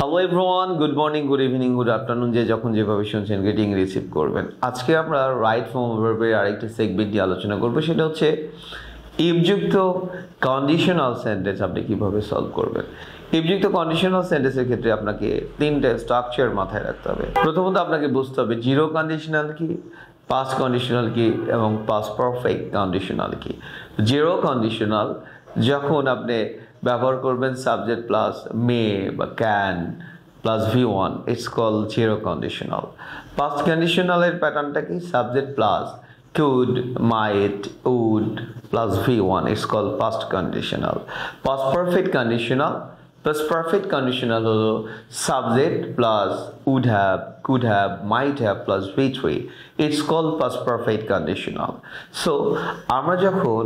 Hello everyone, good morning, good evening, good afternoon, যে যখন যেভাবে শুনছেন গেটিং রিসিভ করবেন। আজকে আমরা রাইট ফর্ম ভার্বের আরেকটি সেগমেন্ট নিয়ে আলোচনা করবো, সেটা হচ্ছে ইফযুক্ত কন্ডিশনাল সেন্টেন্স আপনি কিভাবে সলভ করবেন। ইফযুক্ত কন্ডিশনাল সেন্টেন্সের ক্ষেত্রে আপনাকে তিনটে স্ট্রাকচার মাথায় রাখতে হবে। প্রথমত আপনাকে বুঝতে হবে জিরো কন্ডিশনাল কি, পাস্ট কন্ডিশনাল কি এবং পাস্ট পারফেক্ট কন্ডিশনাল কি। জিরো কন্ডিশনাল যখন আপনি ব্যবহার করবেন সাবজেক্ট প্লাস মে বা can plus V1, it's call zero conditional. Past কন্ডিশনালের প্যাটার্নটা কি, subject plus could, might, would plus V1, it's called past conditional. Past perfect conditional, past perfect conditional হলো subject plus would have, could have, might have plus V3, it's called past perfect conditional. So আমরা যখন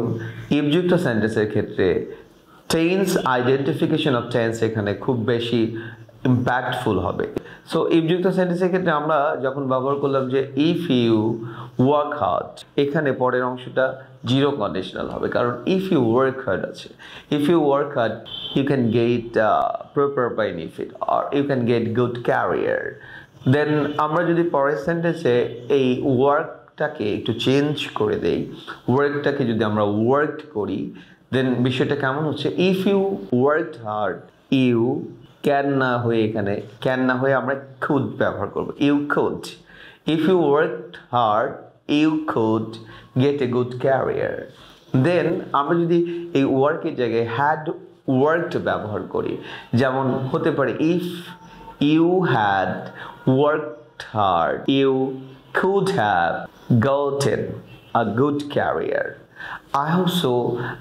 ইফযুক্ত সেন্টেন্সের ক্ষেত্রে tense, identification of tense এখানে খুব বেশি impactful হবে। So ইফযুক্ত সেন্টেন্সের ক্ষেত্রে আমরা যখন ব্যবহার করলাম যে ইফ ইউ ওয়ার্ক হার্ড, এখানে পরের অংশটা জিরো কন্ডিশনাল হবে, কারণ ইফ ইউ ওয়ার্ক হার্ড আছে। If you work hard you can get proper benefit আর you can get good career. Then আমরা যদি পরের সেন্টেন্সে এই ওয়ার্কটাকে একটু চেঞ্জ করে দেই, ওয়ার্কটাকে যদি আমরা ওয়ার্ক করি, দেন বিষয়টা কেমন হচ্ছে, if you work hard, you can না হয়ে এখানে ক্যান না হয়ে আমরা খুদ ব্যবহার করবো, you could. If you work hard you could get a good career. Then আমরা যদি এই ওয়ার্কের জায়গায় হ্যাড ওয়ার্কড ব্যবহার করি, যেমন হতে পারে if you had worked hard you could have gotten a good career. I hope so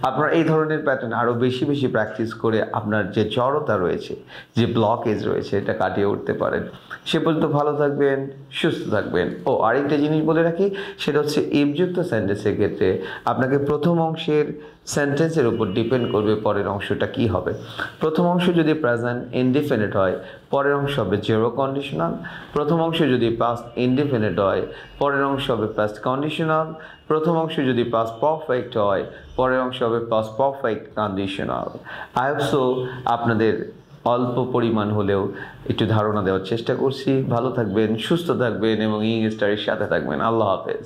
আপনার এই ধরনের প্যাটার্ন আরও বেশি বেশি প্র্যাকটিস করে আপনার যে জড়তা রয়েছে, যে ব্লকেজ রয়েছে, এটা কাটিয়ে উঠতে পারেন। সে পর্যন্ত ভালো থাকবেন, সুস্থ থাকবেন। ও আরেকটা জিনিস বলে রাখি, সেটা হচ্ছে ইফযুক্ত সেন্টেন্সের ক্ষেত্রে আপনাকে প্রথম অংশের সেন্টেন্সের উপর ডিপেন্ড করবে পরের অংশটা কি হবে। প্রথম অংশ যদি প্রেজেন্ট ইনডিফিনিট হয়, পরের অংশ হবে জিরো কন্ডিশনাল। প্রথম অংশ যদি পাস্ট ইনডিফিনিট হয়, পরের অংশ হবে পাস্ট কন্ডিশনাল। প্রথম অংশ যদি পাস্ট পারফেক্ট হয়, পরের অংশ হবে past perfect conditional. I hope so আপনাদের অল্প পরিমাণ হলেও একটু ধারণা দেওয়ার চেষ্টা করছি। ভালো থাকবেন, সুস্থ থাকবেন এবং ইংলিশ স্টাডির সাথে থাকবেন। আল্লাহ হাফেজ।